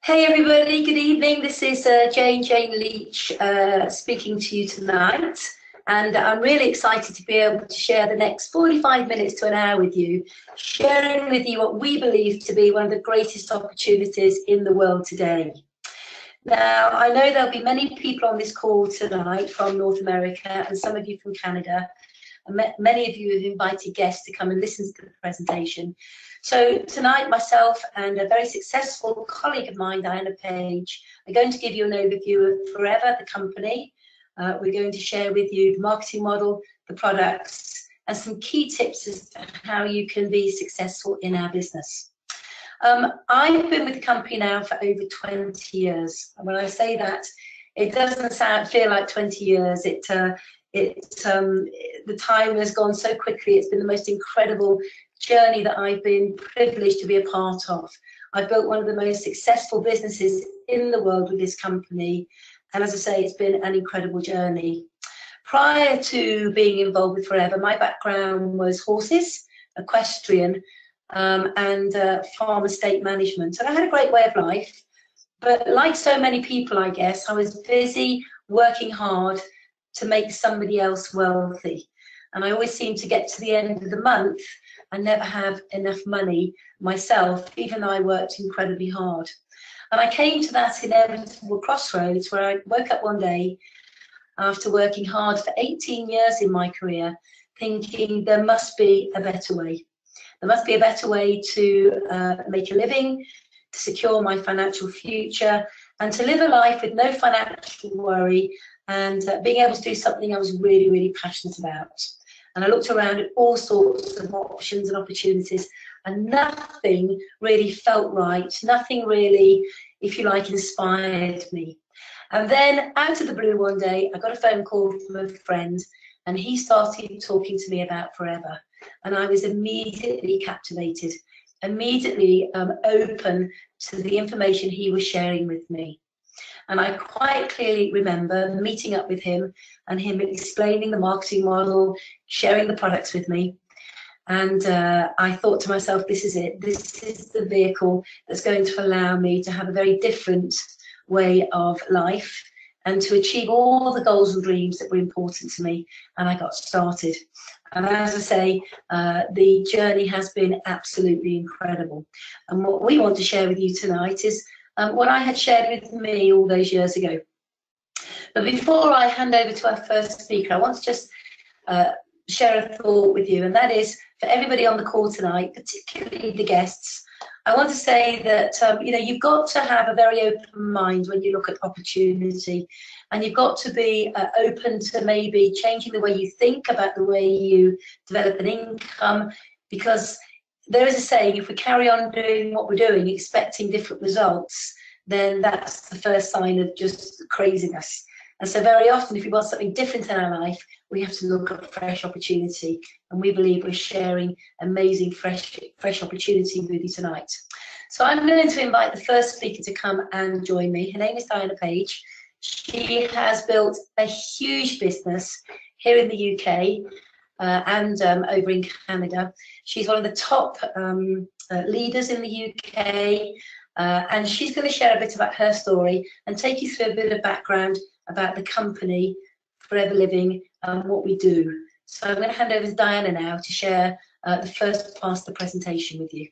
Hey everybody, good evening. This is Jayne Leach speaking to you tonight, and I'm really excited to be able to share the next 45 minutes to an hour with you, sharing with you what we believe to be one of the greatest opportunities in the world today. Now, I know there'll be many people on this call tonight from North America and some of you from Canada, and many of you have invited guests to come and listen to the presentation. So tonight, myself and a very successful colleague of mine, Diana Page, are going to give you an overview of Forever, the company. We're going to share with you the marketing model, the products, and some key tips as to how you can be successful in our business. I've been with the company now for over 20 years. And when I say that, it doesn't feel like 20 years. The time has gone so quickly. It's been the most incredible journey that I've been privileged to be a part of. I've built one of the most successful businesses in the world with this company. And as I say, it's been an incredible journey. Prior to being involved with Forever, my background was horses, equestrian, and farm estate management. And I had a great way of life. But like so many people, I guess, I was busy working hard to make somebody else wealthy. And I always seemed to get to the end of the month and never have enough money myself, even though I worked incredibly hard. And I came to that inevitable crossroads where I woke up one day after working hard for 18 years in my career, thinking there must be a better way. There must be a better way to make a living, to secure my financial future, and to live a life with no financial worry, and being able to do something I was really, really passionate about. And I looked around at all sorts of options and opportunities, and nothing really felt right. Nothing really, if you like, inspired me. And then out of the blue one day, I got a phone call from a friend, and he started talking to me about Forever. And I was immediately captivated, immediately open to the information he was sharing with me. And I quite clearly remember meeting up with him and him explaining the marketing model, sharing the products with me. And I thought to myself, this is it. This is the vehicle that's going to allow me to have a very different way of life and to achieve all the goals and dreams that were important to me. And I got started. And as I say, the journey has been absolutely incredible. And what we want to share with you tonight is what I had shared with me all those years ago. But before I hand over to our first speaker, I want to just share a thought with you, and that is for everybody on the call tonight, particularly the guests. I want to say that you've got to have a very open mind when you look at opportunity, and you've got to be open to maybe changing the way you think about the way you develop an income, because there is a saying, if we carry on doing what we're doing, expecting different results, then that's the first sign of just craziness. And so very often, if we want something different in our life, we have to look at fresh opportunity. And we believe we're sharing amazing fresh opportunity with you tonight. So I'm going to invite the first speaker to come and join me. Her name is Diana Page. She has built a huge business here in the UK and over in Canada. She's one of the top leaders in the UK, and she's going to share a bit about her story and take you through a bit of background about the company Forever Living and what we do. So I'm going to hand over to Diana now to share the first part of the presentation with you.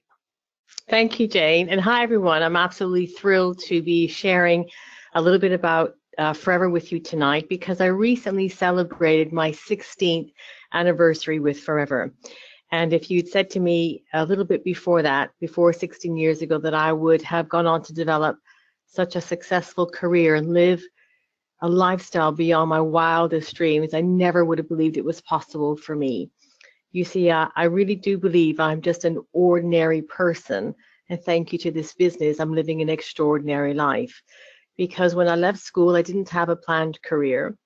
Thank you, Jayne, and hi everyone. I'm absolutely thrilled to be sharing a little bit about Forever with you tonight, because I recently celebrated my 16th anniversary with Forever. And if you'd said to me a little bit before that, before 16 years ago, that I would have gone on to develop such a successful career and live a lifestyle beyond my wildest dreams, I never would have believed it was possible for me. You see, I really do believe I'm just an ordinary person, and thank you to this business, I'm living an extraordinary life. Because when I left school, I didn't have a planned career,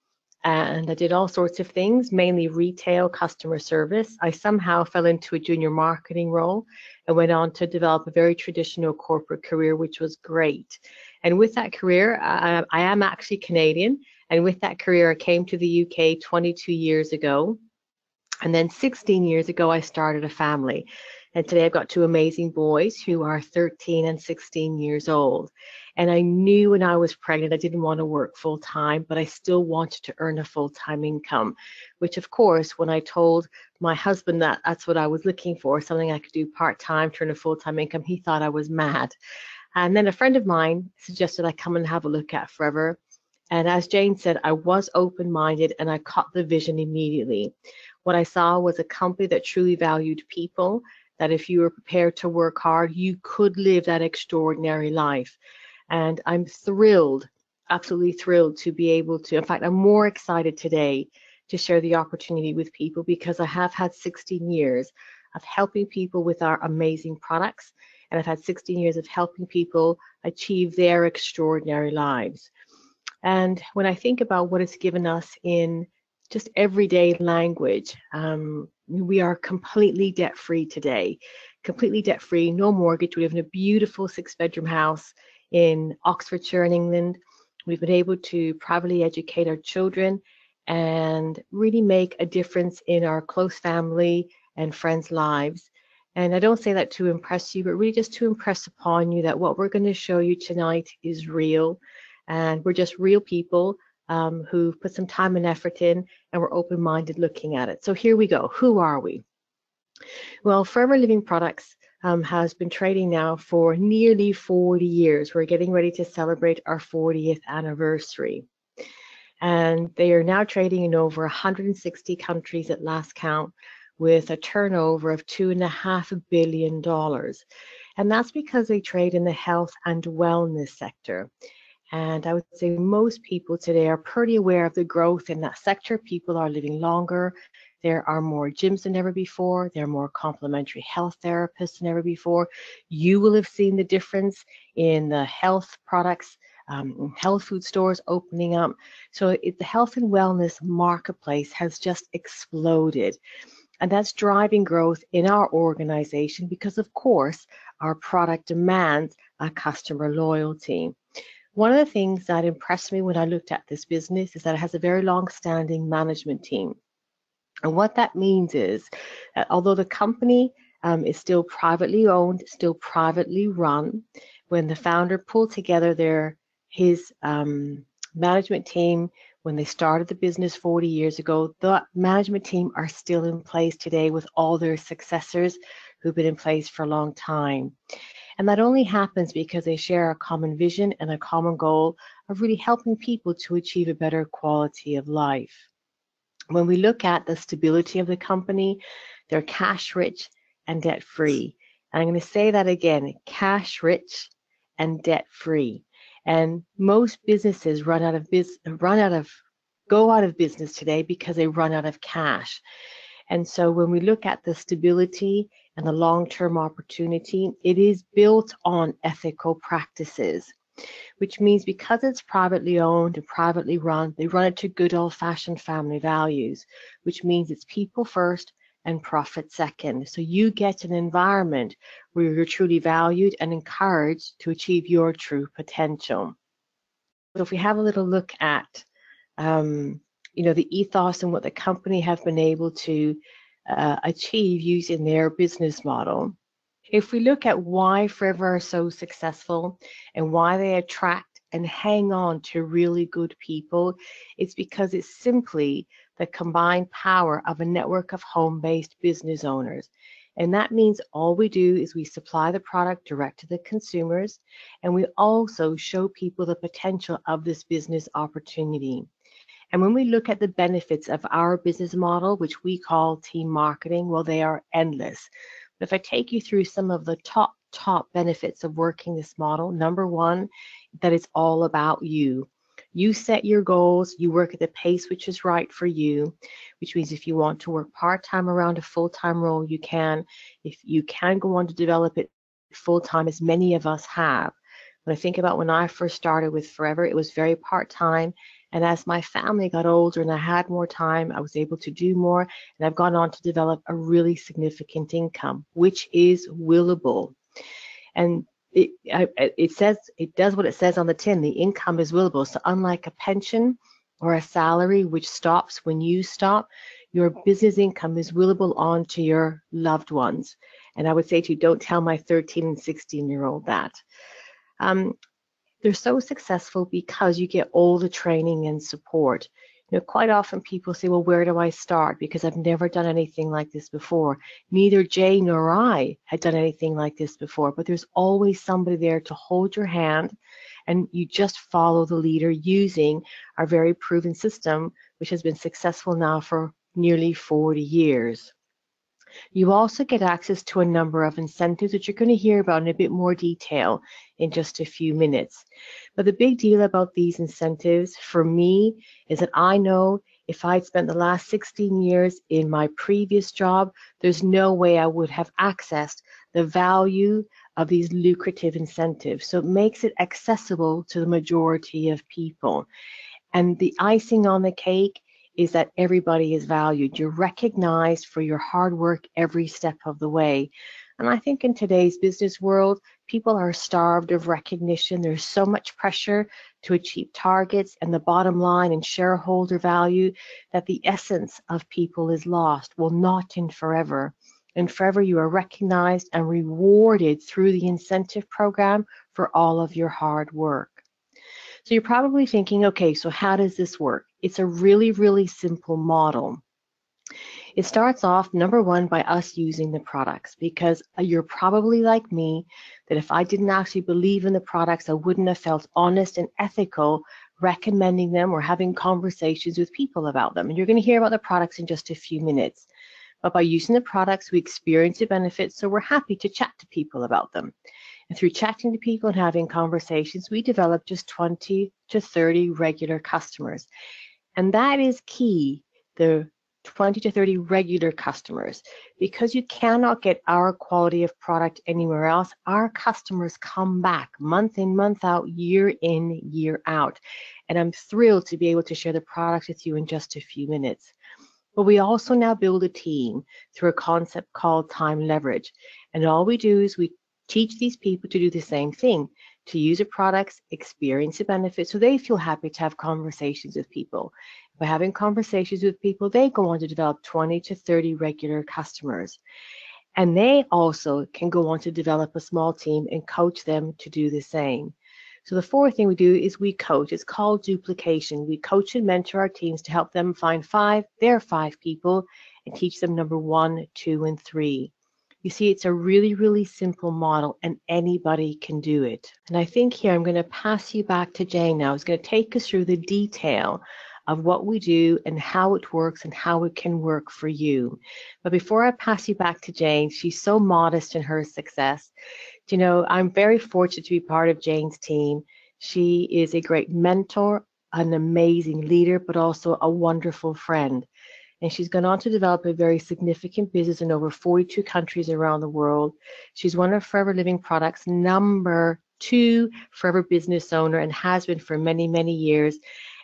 and I did all sorts of things, mainly retail, customer service. I somehow fell into a junior marketing role and went on to develop a very traditional corporate career, which was great. And with that career, I am actually Canadian, and with that career, I came to the UK 22 years ago. And then 16 years ago, I started a family. And today I've got two amazing boys who are 13 and 16 years old. And I knew when I was pregnant, I didn't want to work full time, but I still wanted to earn a full-time income, which of course, when I told my husband that that's what I was looking for, something I could do part-time to earn a full-time income, he thought I was mad. And then a friend of mine suggested I come and have a look at Forever. And as Jayne said, I was open-minded and I caught the vision immediately. What I saw was a company that truly valued people, that if you were prepared to work hard, you could live that extraordinary life. And I'm thrilled, absolutely thrilled to be able to, in fact, I'm more excited today to share the opportunity with people because I have had 16 years of helping people with our amazing products. And I've had 16 years of helping people achieve their extraordinary lives. And when I think about what it's given us in just everyday language, we are completely debt-free today, completely debt-free, no mortgage. We live in a beautiful 6-bedroom house in Oxfordshire in England. We've been able to privately educate our children and really make a difference in our close family and friends' lives. And I don't say that to impress you, but really just to impress upon you that what we're going to show you tonight is real. And we're just real people who've put some time and effort in, and we're open-minded looking at it. So here we go. Who are we? Well, Forever Living Products has been trading now for nearly 40 years. We're getting ready to celebrate our 40th anniversary. And they are now trading in over 160 countries at last count, with a turnover of $2.5 billion. And that's because they trade in the health and wellness sector. And I would say most people today are pretty aware of the growth in that sector. People are living longer. There are more gyms than ever before. There are more complementary health therapists than ever before. You will have seen the difference in the health products, health food stores opening up. So the health and wellness marketplace has just exploded. And that's driving growth in our organization because, of course, our product demands a customer loyalty. One of the things that impressed me when I looked at this business is that it has a very long-standing management team. And what that means is that although the company is still privately owned, still privately run, when the founder pulled together his management team when they started the business 40 years ago, the management team are still in place today with all their successors who've been in place for a long time. And that only happens because they share a common vision and a common goal of really helping people to achieve a better quality of life. When we look at the stability of the company, they're cash rich and debt free. And I'm going to say that again, cash rich and debt free. And most businesses go out of business today because they run out of cash. And so when we look at the stability and the long-term opportunity, it is built on ethical practices, which means because it's privately owned and privately run, they run it to good old-fashioned family values, which means it's people first and profit second. So you get an environment where you're truly valued and encouraged to achieve your true potential. So if we have a little look at the ethos and what the company have been able to achieve using their business model. If we look at why Forever are so successful and why they attract and hang on to really good people, it's because it's simply the combined power of a network of home-based business owners. And that means all we do is we supply the product direct to the consumers, and we also show people the potential of this business opportunity. And when we look at the benefits of our business model, which we call team marketing, well, they are endless. But if I take you through some of the top benefits of working this model, number one, that it's all about you. You set your goals, you work at the pace which is right for you, which means if you want to work part-time around a full-time role, you can. If you can go on to develop it full-time, as many of us have. When I think about when I first started with Forever, it was very part-time. And as my family got older and I had more time, I was able to do more. And I've gone on to develop a really significant income, which is willable. And it does what it says on the tin. The income is willable. So unlike a pension or a salary, which stops when you stop, your business income is willable on to your loved ones. And I would say to you, don't tell my 13 and 16-year-old that. They're so successful because you get all the training and support. You know, quite often people say, well, where do I start? Because I've never done anything like this before. Neither Jayne nor I had done anything like this before, but there's always somebody there to hold your hand, and you just follow the leader using our very proven system, which has been successful now for nearly 40 years. You also get access to a number of incentives, which you're going to hear about in a bit more detail in just a few minutes. But the big deal about these incentives for me is that I know if I'd spent the last 16 years in my previous job, there's no way I would have accessed the value of these lucrative incentives. So it makes it accessible to the majority of people. And the icing on the cake is that everybody is valued. You're recognized for your hard work every step of the way. And I think in today's business world, people are starved of recognition. There's so much pressure to achieve targets and the bottom line and shareholder value that the essence of people is lost. Well, not in Forever. In Forever, you are recognized and rewarded through the incentive program for all of your hard work. So you're probably thinking, okay, so how does this work? It's a really, really simple model. It starts off, number one, by us using the products, because you're probably like me, that if I didn't actually believe in the products, I wouldn't have felt honest and ethical recommending them or having conversations with people about them. And you're going to hear about the products in just a few minutes. But by using the products, we experience the benefits, so we're happy to chat to people about them. And through chatting to people and having conversations, we develop just 20 to 30 regular customers. And that is key, the 20 to 30 regular customers, because you cannot get our quality of product anywhere else. Our customers come back month in, month out, year in, year out. And I'm thrilled to be able to share the products with you in just a few minutes. But we also now build a team through a concept called time leverage. And all we do is we teach these people to do the same thing, to use the products, experience the benefits, so they feel happy to have conversations with people. By having conversations with people, they go on to develop 20 to 30 regular customers. And they also can go on to develop a small team and coach them to do the same. So the fourth thing we do is we coach. It's called duplication. We coach and mentor our teams to help them find their five people and teach them number 1, 2, and 3. You see, it's a really, really simple model, and anybody can do it. And I think here I'm going to pass you back to Jayne now, who's going to take us through the detail of what we do and how it works and how it can work for you. But before I pass you back to Jayne, she's so modest in her success. You know, I'm very fortunate to be part of Jayne's team. She is a great mentor, an amazing leader, but also a wonderful friend. And she's gone on to develop a very significant business in over 42 countries around the world. She's one of Forever Living Products' number 2 Forever business owner and has been for many, many years.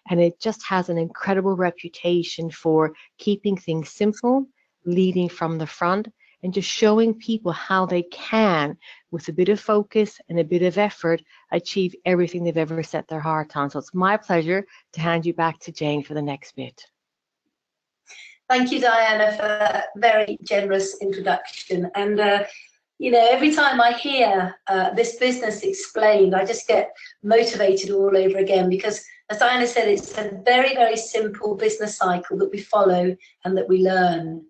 And it just has an incredible reputation for keeping things simple, leading from the front, and just showing people how they can, with a bit of focus and a bit of effort, achieve everything they've ever set their heart on. So it's my pleasure to hand you back to Jayne for the next bit. Thank you, Diana, for a very generous introduction. And, you know, every time I hear this business explained, I just get motivated all over again, because, as Diana said, it's a very, very simple business cycle that we follow and that we learn.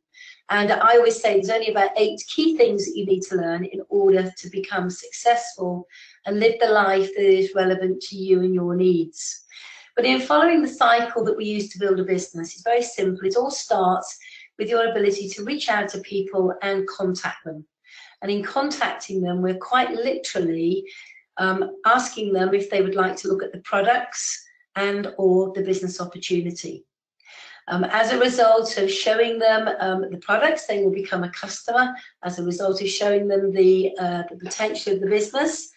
And I always say there's only about 8 key things that you need to learn in order to become successful and live the life that is relevant to you and your needs. But in following the cycle that we use to build a business, it's very simple. It all starts with your ability to reach out to people and contact them. And in contacting them, we're quite literally asking them if they would like to look at the products and or the business opportunity. As a result of showing them the products, they will become a customer. As a result of showing them the potential of the business,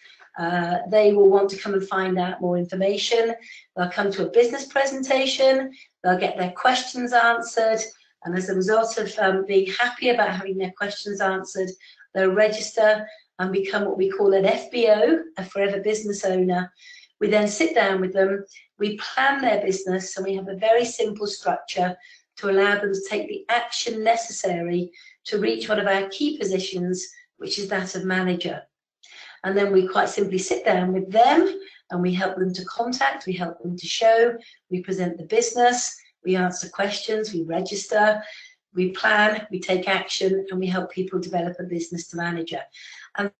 they will want to come and find out more information. They'll come to a business presentation, they'll get their questions answered, and as a result of being happy about having their questions answered, they'll register and become what we call an FBO, a Forever Business Owner. We then sit down with them, we plan their business, and we have a very simple structure to allow them to take the action necessary to reach one of our key positions, which is that of manager. And then we quite simply sit down with them and we help them to contact, we help them to show, we present the business, we answer questions, we register, we plan, we take action, and we help people develop a business to manager. And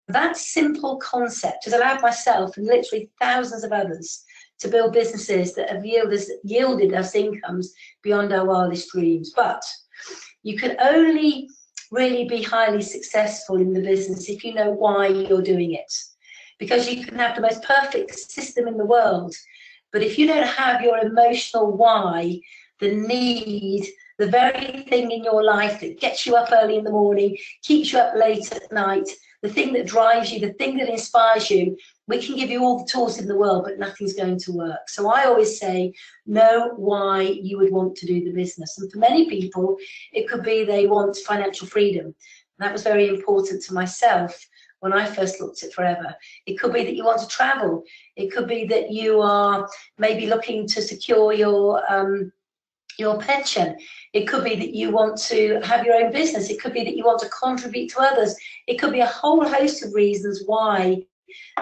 that simple concept has allowed myself and literally thousands of others to build businesses that have yielded us incomes beyond our wildest dreams. But you can only really be highly successful in the business if you know why you're doing it. Because you can have the most perfect system in the world, but if you don't have your emotional why, the need, the very thing in your life that gets you up early in the morning, keeps you up late at night, the thing that drives you, the thing that inspires you, we can give you all the tools in the world, but nothing's going to work. So I always say, know why you would want to do the business. And for many people, it could be they want financial freedom. And that was very important to myself when I first looked at Forever. It could be that you want to travel. It could be that you are maybe looking to secure your pension. It could be that you want to have your own business. It could be that you want to contribute to others. It could be a whole host of reasons why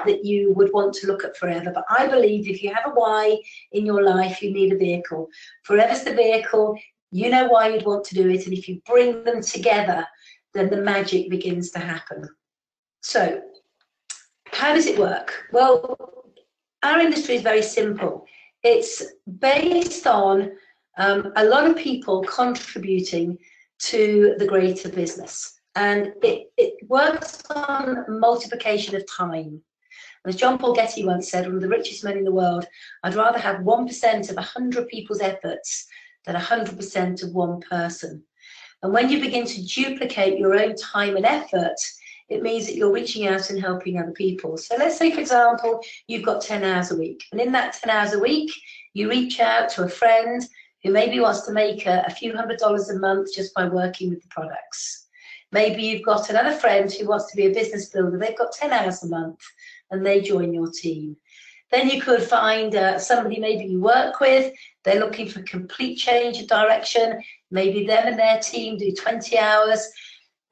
that you would want to look at Forever. But I believe if you have a why in your life, you need a vehicle. Forever's the vehicle. You know why you'd want to do it. And if you bring them together, then the magic begins to happen. So how does it work? Well, our industry is very simple. It's based on a lot of people contributing to the greater business. And it works on multiplication of time. As John Paul Getty once said, one of the richest men in the world, I'd rather have 1% of 100 people's efforts than 100% of one person. And when you begin to duplicate your own time and effort, it means that you're reaching out and helping other people. So let's say, for example, you've got 10 hours a week. And in that 10 hours a week, you reach out to a friend who maybe wants to make a few $100s a month just by working with the products. Maybe you've got another friend who wants to be a business builder. They've got 10 hours a month and they join your team. Then you could find somebody maybe you work with. They're looking for complete change of direction. Maybe them and their team do 20 hours.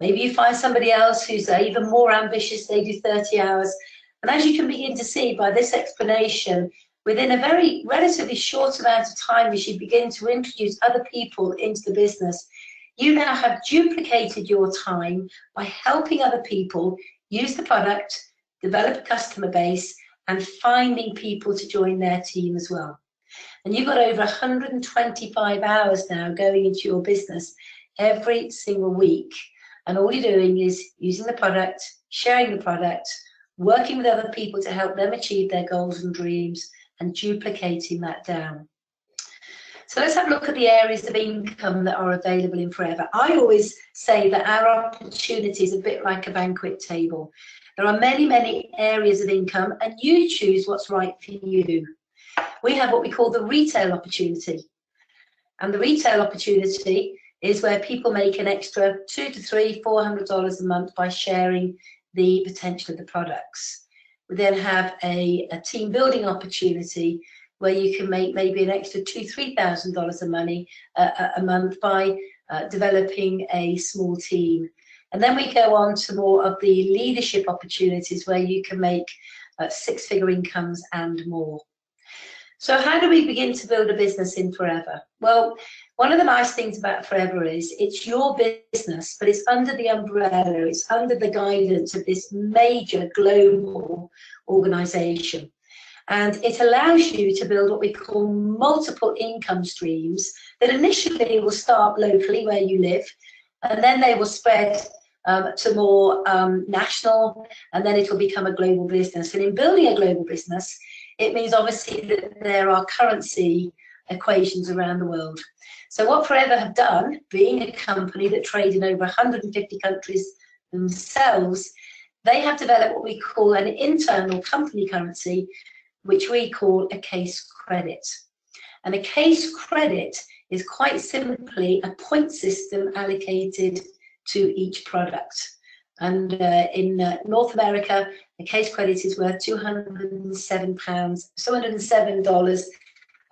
Maybe you find somebody else who's even more ambitious, they do 30 hours. And as you can begin to see by this explanation, within a very relatively short amount of time, as you begin to introduce other people into the business, you now have duplicated your time by helping other people use the product, develop a customer base, and finding people to join their team as well. And you've got over 125 hours now going into your business every single week. And all you're doing is using the product, sharing the product, working with other people to help them achieve their goals and dreams, and duplicating that down. So let's have a look at the areas of income that are available in Forever. I always say that our opportunity is a bit like a banquet table. There are many, many areas of income, and you choose what's right for you. We have what we call the retail opportunity. And the retail opportunity is where people make an extra $200 to $400 a month by sharing the potential of the products. We then have a team building opportunity where you can make maybe an extra $2,000 to $3,000 a month by developing a small team. And then we go on to more of the leadership opportunities where you can make six-figure incomes and more. So how do we begin to build a business in Forever? Well, one of the nice things about Forever is it's your business, but it's under the umbrella, it's under the guidance of this major global organization. And it allows you to build what we call multiple income streams that initially will start locally where you live, and then they will spread to more national, and then it will become a global business. And in building a global business, it means obviously that there are currency equations around the world. So what Forever have done, being a company that trade in over 150 countries themselves, they have developed what we call an internal company currency, which we call a case credit. And a case credit is quite simply a point system allocated to each product. And in North America, a case credit is worth $207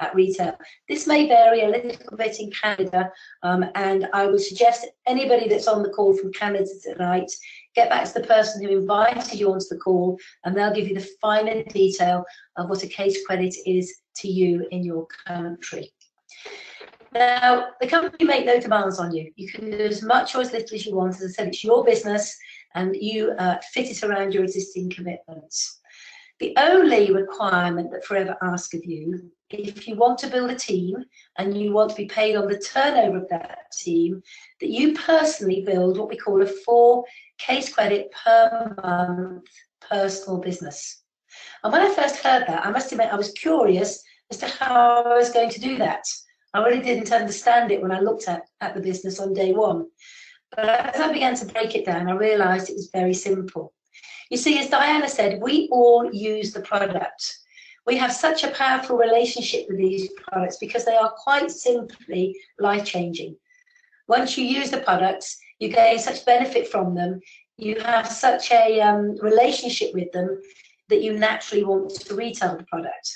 at retail. This may vary a little bit in Canada, and I would suggest anybody that's on the call from Canada tonight get back to the person who invited you onto the call, and they'll give you the finer detail of what a case credit is to you in your country. Now, the company make no demands on you. You can do as much or as little as you want. As I said, it's your business, and you fit it around your existing commitments. The only requirement that Forever ask of you, if you want to build a team and you want to be paid on the turnover of that team, that you personally build what we call a 4 case credit per month personal business. And when I first heard that, I must admit I was curious as to how I was going to do that. I really didn't understand it when I looked at the business on day one. But as I began to break it down, I realised it was very simple. You see, as Diana said, we all use the product. We have such a powerful relationship with these products because they are quite simply life-changing. Once you use the products, you gain such benefit from them, you have such a relationship with them that you naturally want to retail the product.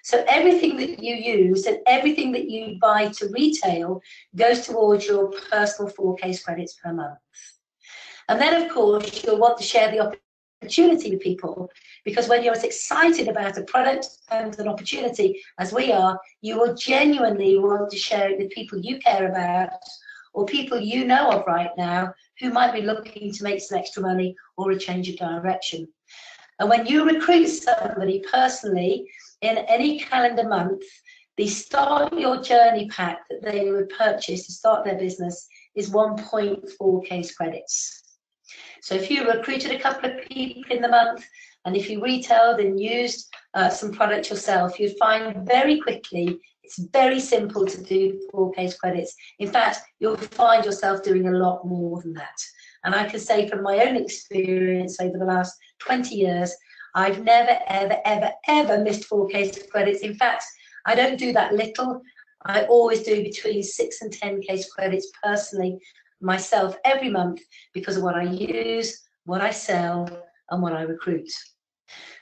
So everything that you use and everything that you buy to retail goes towards your personal 4 case credits per month. And then, of course, you'll want to share the opportunity with people, because when you're as excited about a product and an opportunity as we are, you will genuinely want to share it with people you care about or people you know of right now who might be looking to make some extra money or a change of direction. And when you recruit somebody personally in any calendar month, the Start Your Journey pack that they would purchase to start their business is 1.4 case credits. So if you recruited a couple of people in the month, and if you retailed and used some product yourself, you'd find very quickly it's very simple to do 4 case credits. In fact, you'll find yourself doing a lot more than that. And I can say from my own experience over the last 20 years, I've never, ever, ever, ever missed 4 case credits. In fact, I don't do that little. I always do between 6 and 10 case credits personally myself every month because of what I use, what I sell, and what I recruit.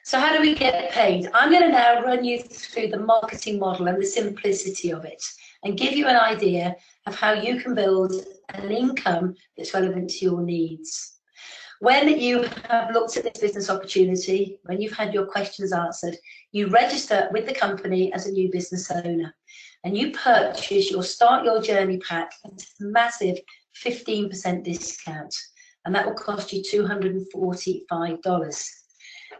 So how do we get paid? I'm going to now run you through the marketing model and the simplicity of it and give you an idea of how you can build an income that's relevant to your needs. When you have looked at this business opportunity, when you've had your questions answered, you register with the company as a new business owner and you purchase your Start Your Journey pack at a massive 15% discount, and that will cost you $245.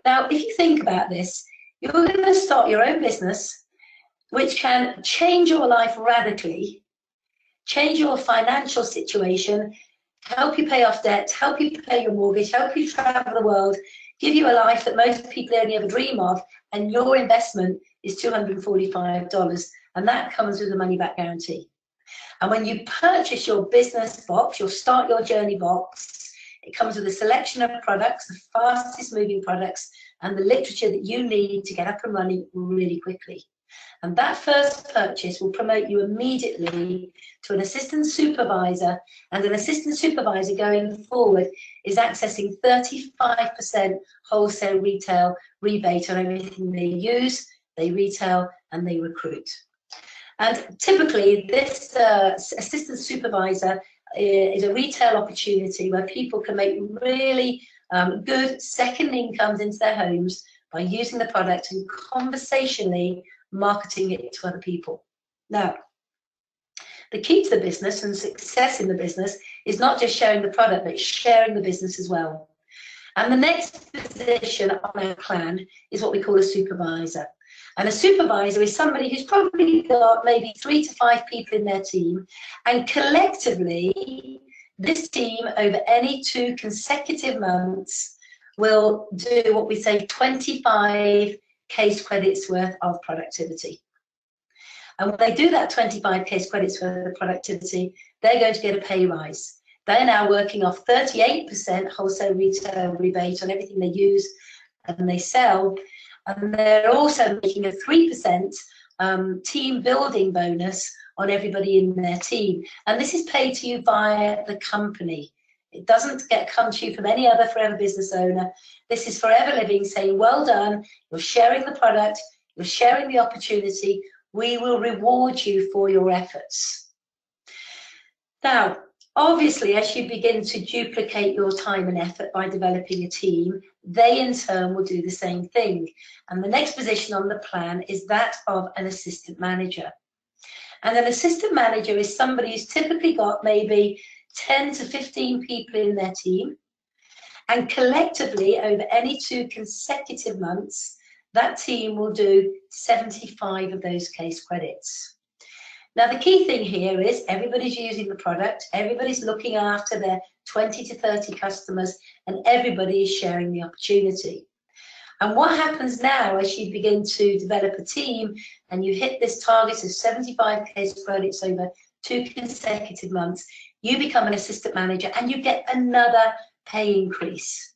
Now, if you think about this, you're going to start your own business, which can change your life radically, change your financial situation, help you pay off debt, help you pay your mortgage, help you travel the world, give you a life that most people only ever dream of, and your investment is $245, and that comes with a money-back guarantee. And when you purchase your business box, your Start Your Journey box, it comes with a selection of products, the fastest moving products, and the literature that you need to get up and running really quickly. And that first purchase will promote you immediately to an assistant supervisor, and an assistant supervisor going forward is accessing 35% wholesale retail rebate on everything they use, they retail, and they recruit. And typically, this assistant supervisor is a retail opportunity where people can make really good second incomes into their homes by using the product and conversationally marketing it to other people. Now, the key to the business and success in the business is not just sharing the product, but sharing the business as well. And the next position on our plan is what we call a supervisor. And a supervisor is somebody who's probably got maybe 3 to 5 people in their team, and collectively, this team over any 2 consecutive months will do what we say 25 case credits worth of productivity. And when they do that 25 case credits worth of productivity, they're going to get a pay rise. They're now working off 38% wholesale retail rebate on everything they use and they sell. And they're also making a 3% team building bonus on everybody in their team. And this is paid to you via the company. It doesn't come to you from any other Forever business owner. This is Forever Living saying, well done, you're sharing the product, you're sharing the opportunity, we will reward you for your efforts. Now, Obviously, as you begin to duplicate your time and effort by developing a team, they in turn will do the same thing. And the next position on the plan is that of an assistant manager. And an assistant manager is somebody who's typically got maybe 10 to 15 people in their team. And collectively, over any 2 consecutive months, that team will do 75 of those case credits. Now, the key thing here is everybody's using the product, everybody's looking after their 20 to 30 customers, and everybody is sharing the opportunity. And what happens now as you begin to develop a team and you hit this target of 75 case credits over 2 consecutive months, you become an assistant manager and you get another pay increase.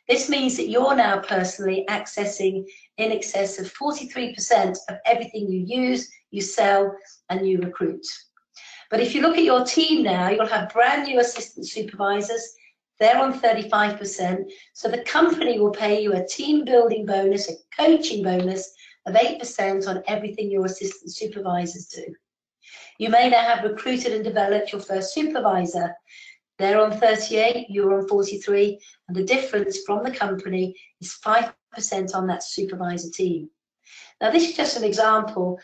This means that you're now personally accessing in excess of 43% of everything you use, you sell, and you recruit. But if you look at your team now, you'll have brand new assistant supervisors. They're on 35%. So the company will pay you a team building bonus, a coaching bonus of 8% on everything your assistant supervisors do. You may now have recruited and developed your first supervisor. They're on 38, you're on 43, and the difference from the company is 5% on that supervisor team. Now, this is just an example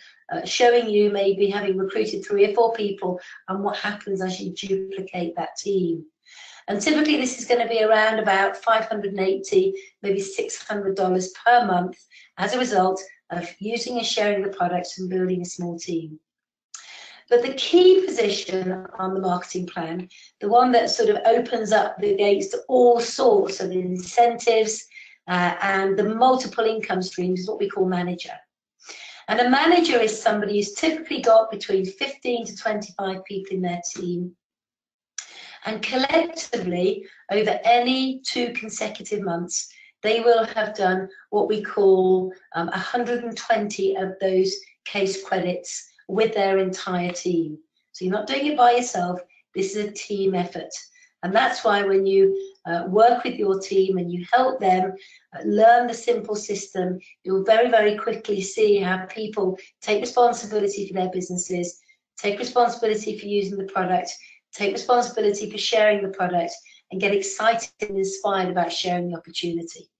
showing you maybe having recruited 3 or 4 people and what happens as you duplicate that team. And typically this is going to be around about $580, maybe $600 per month as a result of using and sharing the products and building a small team. But the key position on the marketing plan, the one that sort of opens up the gates to all sorts of incentives and the multiple income streams, is what we call manager. And a manager is somebody who's typically got between 15 to 25 people in their team. And collectively, over any 2 consecutive months, they will have done what we call 120 of those case credits with their entire team. So you're not doing it by yourself, this is a team effort. And that's why when you work with your team and you help them learn the simple system, you'll very, very quickly see how people take responsibility for their businesses, take responsibility for using the product, take responsibility for sharing the product, and get excited and inspired about sharing the opportunity.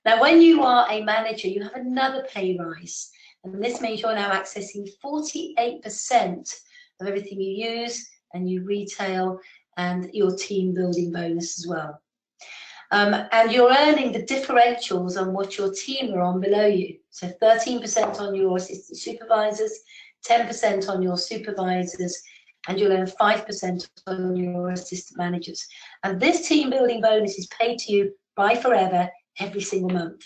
Now, when you are a manager, you have another pay rise. And this means you're now accessing 48% of everything you use and you retail and your team building bonus as well. And you're earning the differentials on what your team are on below you. So 13% on your assistant supervisors, 10% on your supervisors, and you'll earn 5% on your assistant managers. And this team building bonus is paid to you by Forever every single month.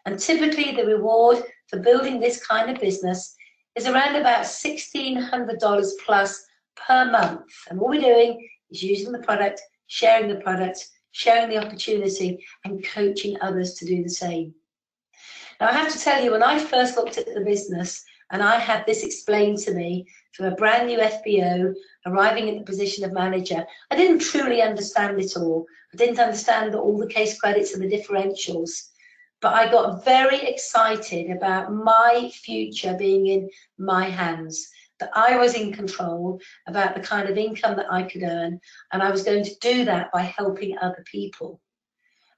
And typically the reward for building this kind of business is around about $1,600 plus per month. And all we're doing is using the product, sharing the opportunity, and coaching others to do the same. Now, I have to tell you, when I first looked at the business and I had this explained to me from a brand new FBO arriving at the position of manager, I didn't truly understand it all. I didn't understand all the case credits and the differentials. But I got very excited about my future being in my hands, that I was in control about the kind of income that I could earn, and I was going to do that by helping other people.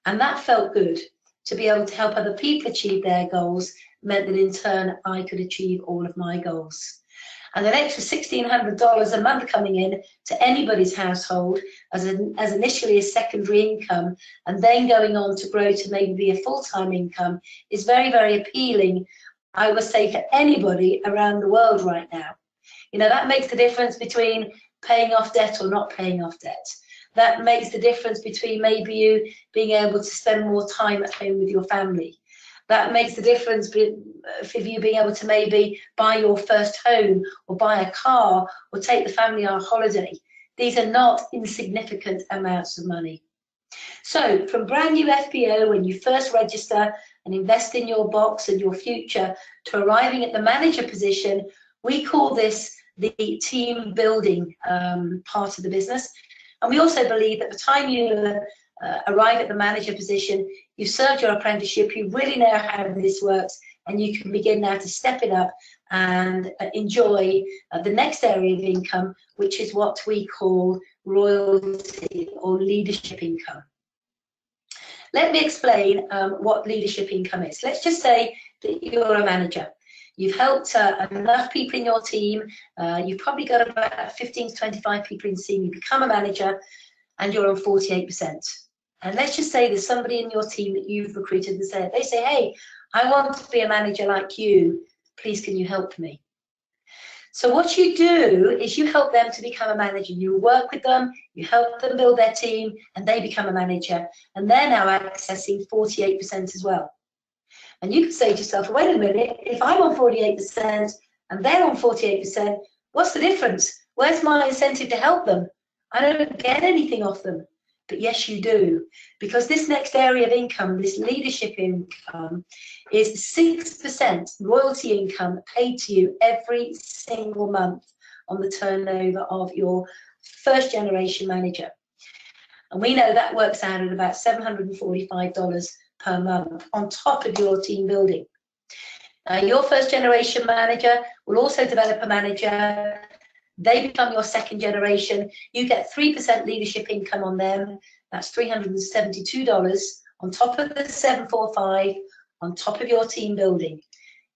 And that felt good. To be able to help other people achieve their goals meant that in turn I could achieve all of my goals. And an extra $1,600 a month coming in to anybody's household as initially a secondary income, and then going on to grow to maybe be a full-time income, is very, very appealing, I would say, for anybody around the world right now. You know, that makes the difference between paying off debt or not paying off debt. That makes the difference between maybe you being able to spend more time at home with your family. That makes the difference for you being able to maybe buy your first home or buy a car or take the family on a holiday. These are not insignificant amounts of money. So from brand new FBO, when you first register and invest in your box and your future, to arriving at the manager position, we call this the team building part of the business. And we also believe that the time you arrive at the manager position, you've served your apprenticeship, you really know how this works, and you can begin now to step it up and enjoy the next area of income, which is what we call royalty or leadership income. Let me explain what leadership income is. Let's just say that you're a manager. You've helped enough people in your team. You've probably got about 15 to 25 people in the team. You become a manager and you're on 48%. And let's just say there's somebody in your team that you've recruited and they say, hey, I want to be a manager like you. Please, can you help me? So what you do is you help them to become a manager. You work with them, you help them build their team, and they become a manager. And they're now accessing 48% as well. And you can say to yourself, wait a minute, if I'm on 48% and they're on 48%, what's the difference? Where's my incentive to help them? I don't get anything off them. But yes, you do, because this next area of income, this leadership income, is 6% royalty income paid to you every single month on the turnover of your first generation manager. And we know that works out at about $745 per month on top of your team building. Your first generation manager will also develop a manager. They become your second generation. You get 3% leadership income on them. That's $372 on top of the $745, on top of your team building.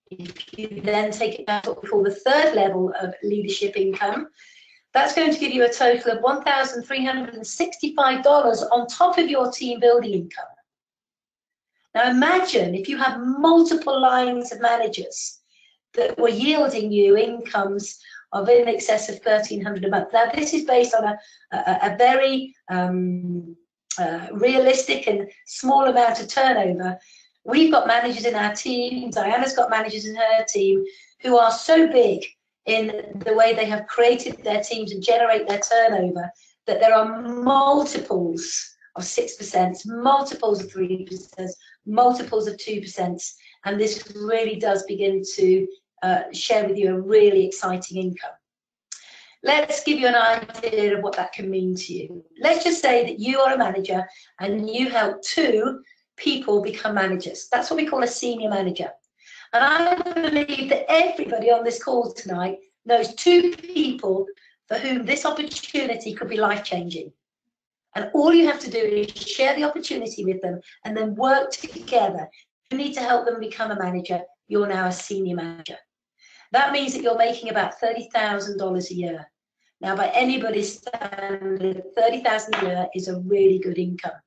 If you then take it down to what we call the third level of leadership income, that's going to give you a total of $1,365 on top of your team building income. Now imagine if you have multiple lines of managers that were yielding you incomes of in excess of $1,300 a month. Now this is based on a very realistic and small amount of turnover. We've got managers in our team, Diana's got managers in her team who are so big in the way they have created their teams and generate their turnover that there are multiples of 6%, multiples of 3%, multiples of 2%, and this really does begin to share with you a really exciting income. Let's give you an idea of what that can mean to you. Let's just say that you are a manager and you help 2 people become managers. That's what we call a senior manager. And I believe that everybody on this call tonight knows 2 people for whom this opportunity could be life-changing. And all you have to do is share the opportunity with them and then work together. You need to help them become a manager. You're now a senior manager. That means that you're making about $30,000 a year. Now, by anybody's standard, $30,000 a year is a really good income.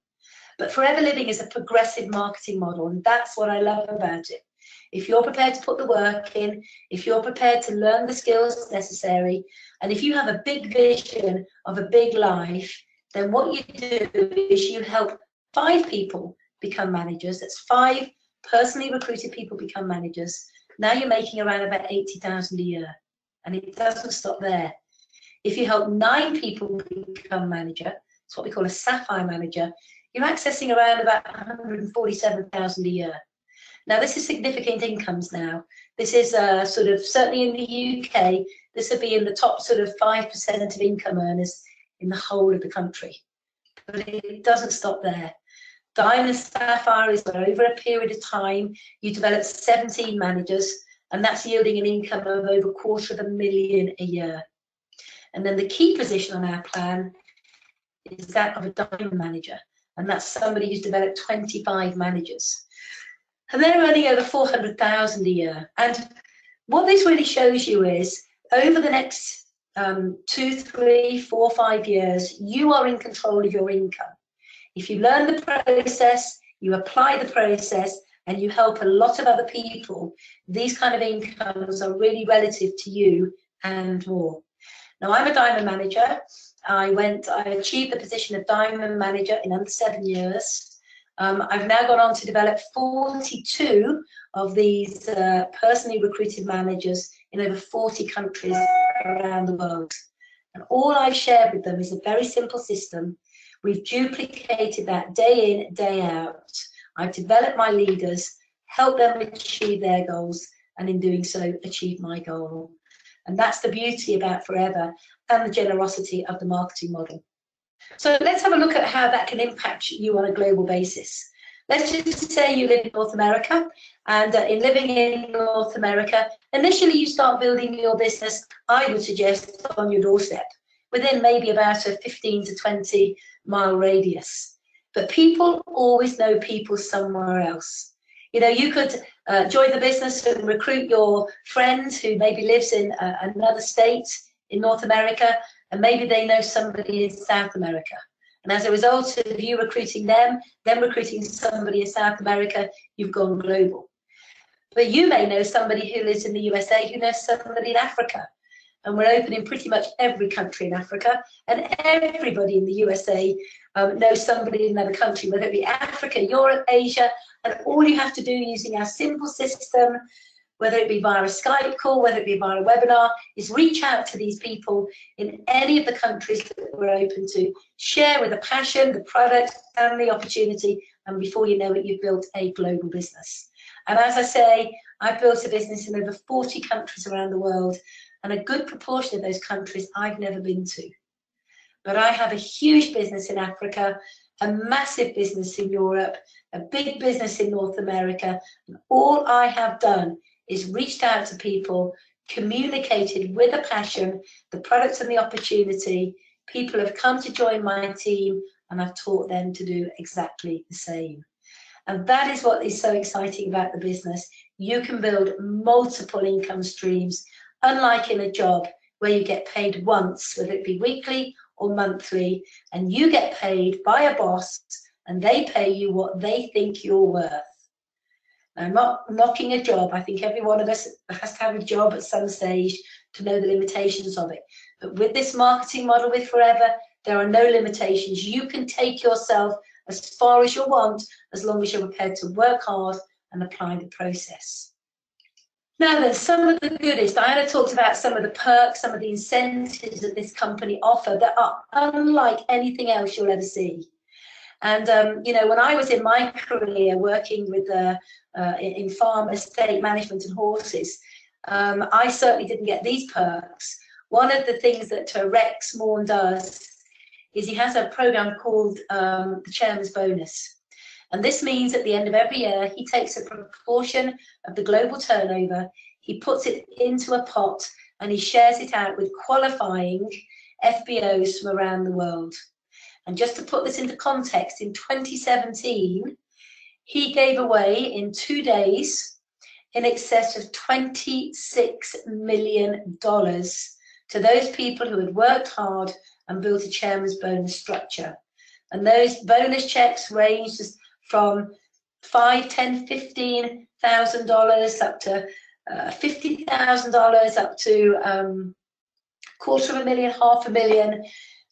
But Forever Living is a progressive marketing model, and that's what I love about it. If you're prepared to put the work in, if you're prepared to learn the skills necessary, and if you have a big vision of a big life, then what you do is you help 5 people become managers. That's 5 personally recruited people become managers. Now you're making around about $80,000 a year, and it doesn't stop there. If you help 9 people become manager, it's what we call a sapphire manager, you're accessing around about $147,000 a year. Now this is significant incomes now. This is sort of, certainly in the UK, this would be in the top sort of 5% of income earners in the whole of the country. But it doesn't stop there. Diamond Sapphire is where over a period of time you develop 17 managers, and that's yielding an income of over $250,000 a year. And then the key position on our plan is that of a diamond manager, and that's somebody who's developed 25 managers. And they're earning over $400,000 a year. And what this really shows you is over the next 2, 3, 4, 5 years, you are in control of your income. If you learn the process, you apply the process, and you help a lot of other people, these kind of incomes are really relative to you and more. Now, I'm a diamond manager. I achieved the position of diamond manager in under 7 years. I've now gone on to develop 42 of these personally recruited managers in over 40 countries around the world. And all I've shared with them is a very simple system. We've duplicated that day in, day out. I've developed my leaders, helped them achieve their goals, and in doing so, achieve my goal. And that's the beauty about Forever and the generosity of the marketing model. So let's have a look at how that can impact you on a global basis. Let's just say you live in North America, and in living in North America, initially you start building your business, I would suggest, on your doorstep, within maybe about a 15 to 20 mile radius. But people always know people somewhere else. You know, you could join the business and recruit your friend who maybe lives in another state in North America, and maybe they know somebody in South America. And as a result of you recruiting them recruiting somebody in South America, you've gone global. But you may know somebody who lives in the USA who knows somebody in Africa. And we're open in pretty much every country in Africa, and everybody in the USA knows somebody in another country, whether it be Africa, Europe, Asia, and all you have to do using our simple system, whether it be via a Skype call, whether it be via a webinar, is reach out to these people in any of the countries that we're open to, share with a passion, the product and the opportunity, and before you know it, you've built a global business. And as I say, I've built a business in over 40 countries around the world, and a good proportion of those countries I've never been to. But I have a huge business in Africa, a massive business in Europe, a big business in North America, and all I have done is reached out to people, communicated with a passion, the products and the opportunity. People have come to join my team, and I've taught them to do exactly the same. And that is what is so exciting about the business. You can build multiple income streams, unlike in a job where you get paid once, whether it be weekly or monthly, and you get paid by a boss and they pay you what they think you're worth. Now, I'm not knocking a job. I think every one of us has to have a job at some stage to know the limitations of it. But with this marketing model with Forever, there are no limitations. You can take yourself as far as you want, as long as you're prepared to work hard and apply the process. Now then, some of the goodies. Diana talked about some of the perks, some of the incentives that this company offer that are unlike anything else you'll ever see. And you know, when I was in my career working with in farm estate management and horses, I certainly didn't get these perks. One of the things that Rex Morn does is he has a program called the Chairman's Bonus. And this means at the end of every year, he takes a proportion of the global turnover, he puts it into a pot, and he shares it out with qualifying FBOs from around the world. And just to put this into context, in 2017, he gave away in 2 days in excess of $26 million to those people who had worked hard and built a chairman's bonus structure. And those bonus checks ranged from $5,000, $10,000, $15,000 up to $50,000, up to $250,000,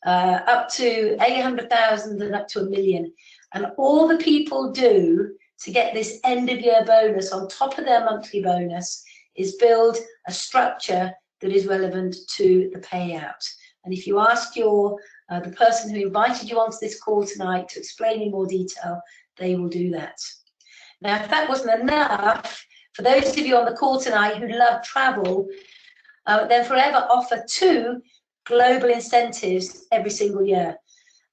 $500,000, up to $800,000, and up to $1 million. And all the people do to get this end of year bonus on top of their monthly bonus is build a structure that is relevant to the payout. And if you ask the person who invited you onto this call tonight to explain in more detail, they will do that. Now, if that wasn't enough, for those of you on the call tonight who love travel, then Forever offer 2 global incentives every single year.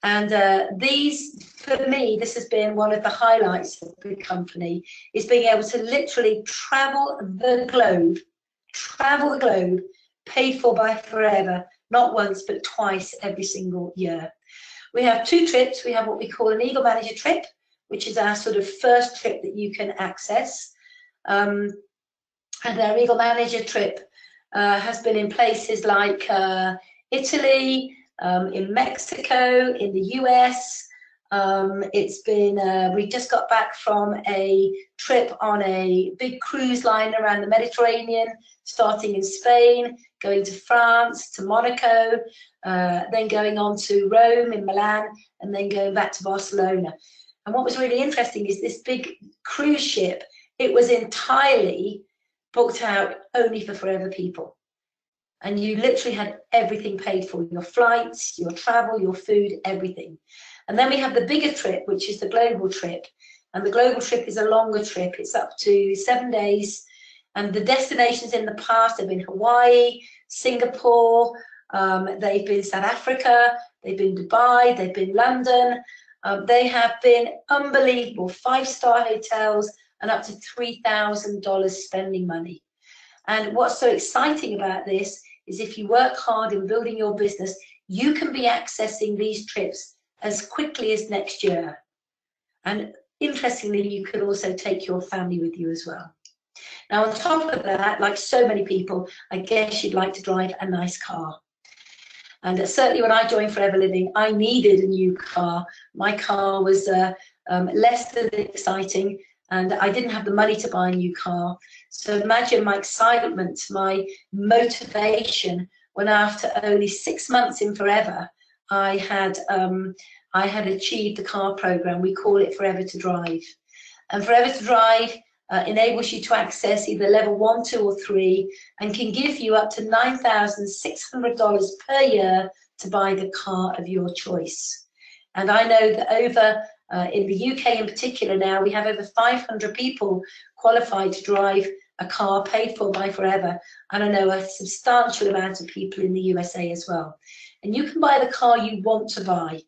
And these, for me, this has been one of the highlights of the company, is being able to literally travel the globe, paid for by Forever, not once, but twice every single year. We have 2 trips. We have what we call an Eagle Manager trip, which is our sort of first trip that you can access. And our Eagle Manager trip has been in places like Italy, in Mexico, in the US. It's been, we just got back from a trip on a big cruise line around the Mediterranean, starting in Spain, going to France, to Monaco, then going on to Rome, in Milan, and then going back to Barcelona. And what was really interesting is this big cruise ship, it was entirely booked out only for Forever people. And you literally had everything paid for, your flights, your travel, your food, everything. And then we have the bigger trip, which is the global trip. And the global trip is a longer trip. It's up to 7 days. And the destinations in the past have been Hawaii, Singapore, they've been South Africa, they've been Dubai, they've been London. They have been unbelievable, 5-star hotels and up to $3,000 spending money. And what's so exciting about this is if you work hard in building your business, you can be accessing these trips as quickly as next year. And interestingly, you could also take your family with you as well. Now, on top of that, like so many people, I guess you'd like to drive a nice car. And certainly when I joined Forever Living, I needed a new car. My car was less than exciting, and I didn't have the money to buy a new car. So imagine my excitement, my motivation, when after only 6 months in Forever, I had achieved the car program. We call it Forever to Drive. And Forever to Drive enables you to access either level 1, 2, or 3, and can give you up to $9,600 per year to buy the car of your choice. And I know that over in the UK in particular now, we have over 500 people qualified to drive a car paid for by Forever, and I know a substantial amount of people in the USA as well. And you can buy the car you want to buy.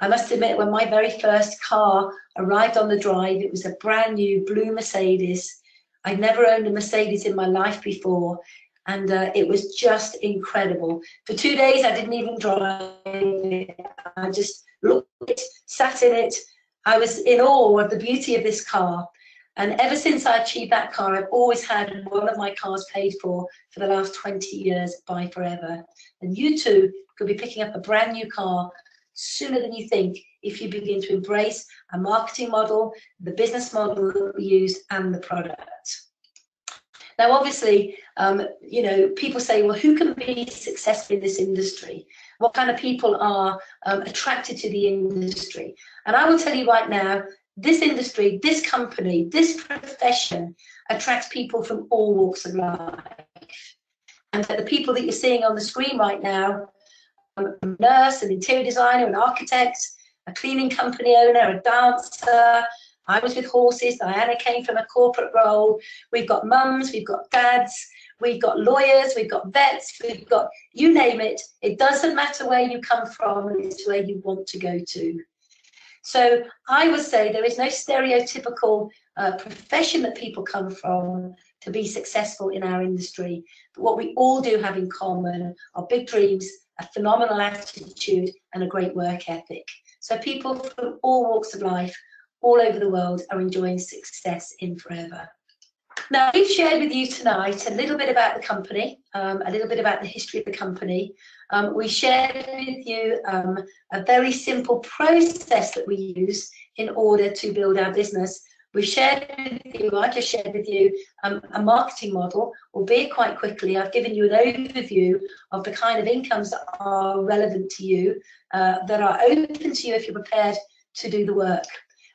I must admit, when my very first car arrived on the drive, it was a brand new blue Mercedes. I'd never owned a Mercedes in my life before, and it was just incredible. For 2 days, I didn't even drive it. I just looked at it, sat in it. I was in awe of the beauty of this car. And ever since I achieved that car, I've always had one of my cars paid for the last 20 years by Forever. And you too could be picking up a brand new car sooner than you think if you begin to embrace a marketing model, the business model that we use, and the product. Now, obviously, you know, people say, well, who can be successful in this industry? What kind of people are attracted to the industry? And I will tell you right now, this industry, this company, this profession attracts people from all walks of life. And the people that you're seeing on the screen right now, a nurse, an interior designer, an architect, a cleaning company owner, a dancer. I was with horses. Diana came from a corporate role. We've got mums, we've got dads, we've got lawyers, we've got vets, we've got, you name it. It doesn't matter where you come from, it's where you want to go to. So I would say there is no stereotypical profession that people come from to be successful in our industry. But what we all do have in common are big dreams, a phenomenal attitude, and a great work ethic. So people from all walks of life, all over the world, are enjoying success in Forever. Now, we've shared with you tonight a little bit about the company, a little bit about the history of the company. We shared with you a very simple process that we use in order to build our business. We shared with you, I just shared with you a marketing model, albeit quite quickly. I've given you an overview of the kind of incomes that are relevant to you, that are open to you if you're prepared to do the work.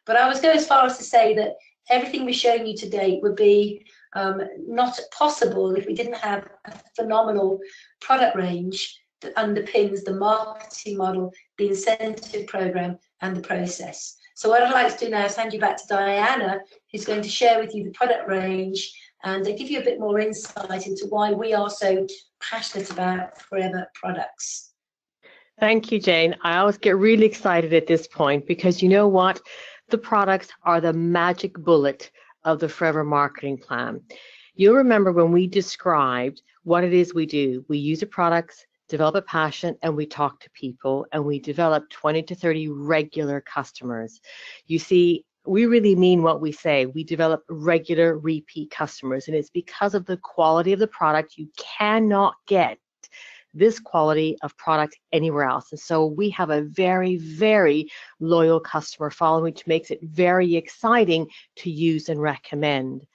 But I was going as far as to say that everything we've shown you to date would be not possible if we didn't have a phenomenal product range that underpins the marketing model, the incentive program, and the process. So what I'd like to do now is hand you back to Diana, who's going to share with you the product range and give you a bit more insight into why we are so passionate about Forever products. Thank you, Jayne. I always get really excited at this point because you know what? The products are the magic bullet of the Forever marketing plan. You'll remember when we described what it is we do. We use the products, develop a passion, and we talk to people, and we develop 20 to 30 regular customers. You see, we really mean what we say. We develop regular repeat customers, and it's because of the quality of the product. You cannot get this quality of product anywhere else. And so we have a very, very loyal customer following, which makes it very exciting to use and recommend.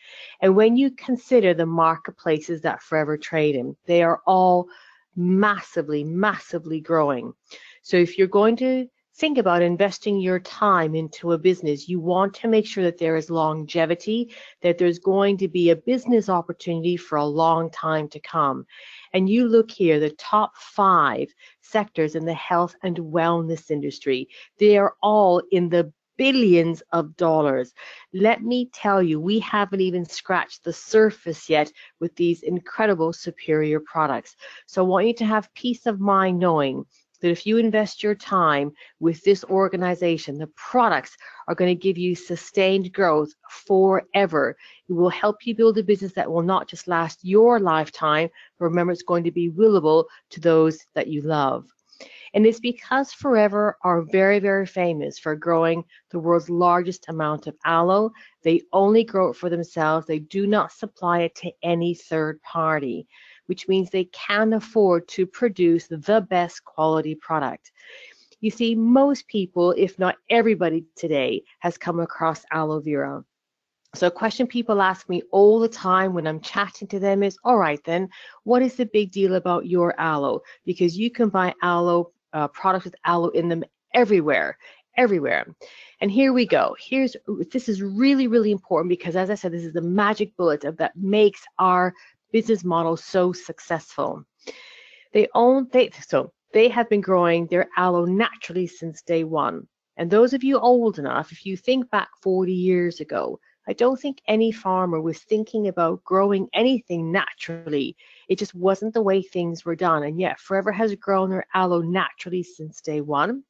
And when you consider the marketplaces that Forever trade in, they are all massively, massively growing. So if you're going to think about investing your time into a business, you want to make sure that there is longevity, that there's going to be a business opportunity for a long time to come. And you look here, the top 5 sectors in the health and wellness industry, they are all in the billions of dollars. Let me tell you, we haven't even scratched the surface yet with these incredible superior products. So I want you to have peace of mind knowing that if you invest your time with this organization, the products are going to give you sustained growth forever. It will help you build a business that will not just last your lifetime, but remember, it's going to be willable to those that you love. And it's because Forever are very, very famous for growing the world's largest amount of aloe. They only grow it for themselves. They do not supply it to any third party, which means they can afford to produce the best quality product. You see, most people, if not everybody today, has come across aloe vera. So a question people ask me all the time when I'm chatting to them is, all right then, what is the big deal about your aloe? Because you can buy aloe products with aloe in them everywhere. And here we go. This is really, really important because, as I said, this is the magic bullet that makes our business model so successful. They have been growing their aloe naturally since day one. And those of you old enough, if you think back 40 years ago, I don't think any farmer was thinking about growing anything naturally. It just wasn't the way things were done. And yet Forever has grown their aloe naturally since day one.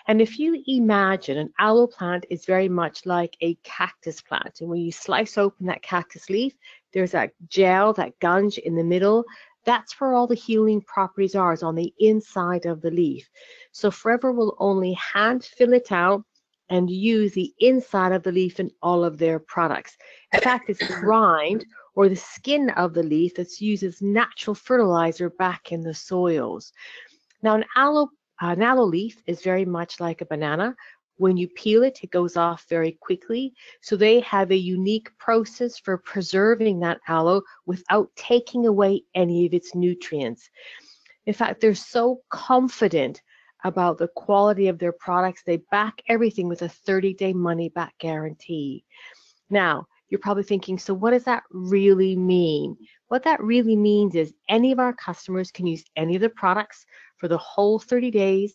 And if you imagine, an aloe plant is very much like a cactus plant. And when you slice open that cactus leaf, there's that gel, that gunge in the middle. That's where all the healing properties are, is on the inside of the leaf. So Forever will only hand fill it out and use the inside of the leaf in all of their products. In fact, it's the rind or the skin of the leaf that's used as natural fertilizer back in the soils. Now, an aloe leaf is very much like a banana. When you peel it, it goes off very quickly. So they have a unique process for preserving that aloe without taking away any of its nutrients. In fact, they're so confident about the quality of their products. They back everything with a 30-day money-back guarantee. Now, you're probably thinking, so what does that really mean? What that really means is any of our customers can use any of the products for the whole 30 days.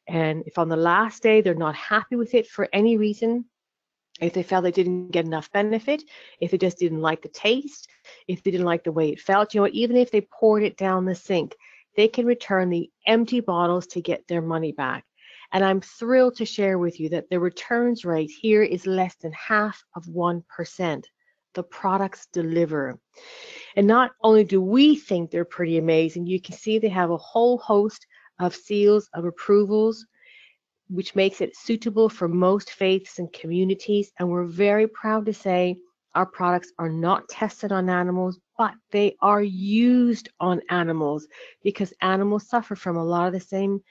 And if on the last day they're not happy with it for any reason, if they felt they didn't get enough benefit, if they just didn't like the taste, if they didn't like the way it felt, even if they poured it down the sink, they can return the empty bottles to get their money back. And I'm thrilled to share with you that the returns rate here is less than 0.5%. The products deliver. And not only do we think they're pretty amazing, you can see they have a whole host of seals of approvals, which makes it suitable for most faiths and communities. And we're very proud to say our products are not tested on animals, but they are used on animals because animals suffer from a lot of the same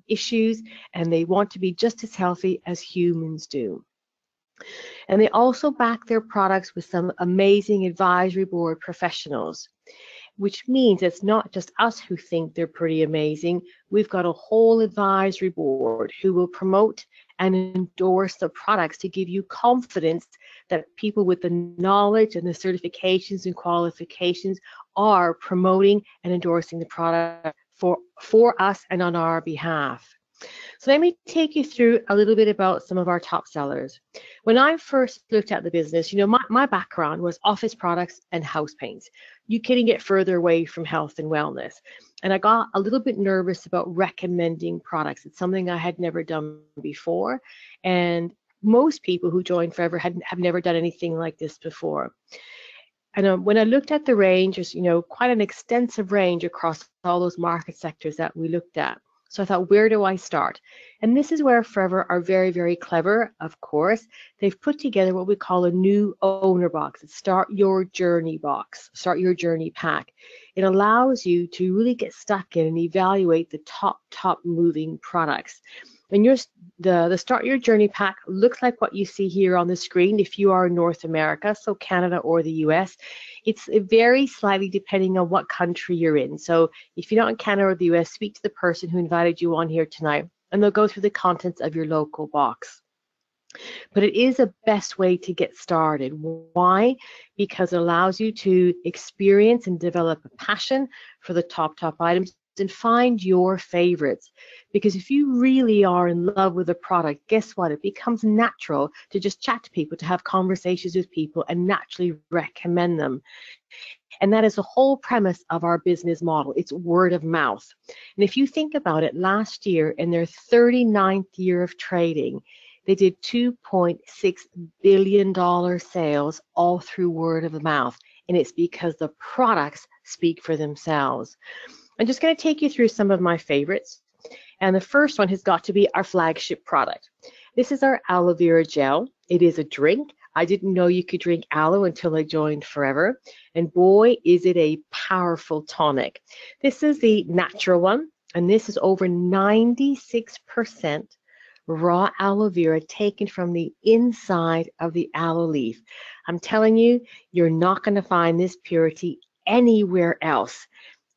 issues, and they want to be just as healthy as humans do. And they also back their products with some amazing advisory board professionals, which means it's not just us who think they're pretty amazing. We've got a whole advisory board who will promote and endorse the products to give you confidence that people with the knowledge and the certifications and qualifications are promoting and endorsing the product for us and on our behalf. So let me take you through a little bit about some of our top sellers. When I first looked at the business, my background was office products and house paints. You couldn't get further away from health and wellness. And I got a little bit nervous about recommending products. It's something I had never done before. And most people who joined Forever have never done anything like this before. And when I looked at the range, there's quite an extensive range across all those market sectors that we looked at. So I thought, where do I start? And this is where Forever are very, very clever, of course. They've put together what we call a new owner box. It's Start Your Journey box, Start Your Journey pack. It allows you to really get stuck in and evaluate the top moving products. And the Start Your Journey pack looks like what you see here on the screen if you are in North America, so Canada or the US. It's very slightly depending on what country you're in. So if you're not in Canada or the US, speak to the person who invited you on here tonight, and they'll go through the contents of your local box. But it is a best way to get started. Why? Because it allows you to experience and develop a passion for the top items and find your favorites. Because if you really are in love with a product, guess what? It becomes natural to just chat to people, to have conversations with people and naturally recommend them. And that is the whole premise of our business model. It's word of mouth. And if you think about it, last year in their 39th year of trading, they did $2.6 billion sales all through word of mouth. And it's because the products speak for themselves. I'm just going to take you through some of my favorites. And the first one has got to be our flagship product. This is our aloe vera gel. It is a drink. I didn't know you could drink aloe until I joined Forever. And boy, is it a powerful tonic. This is the natural one. And this is over 96% raw aloe vera taken from the inside of the aloe leaf. I'm telling you, you're not going to find this purity anywhere else.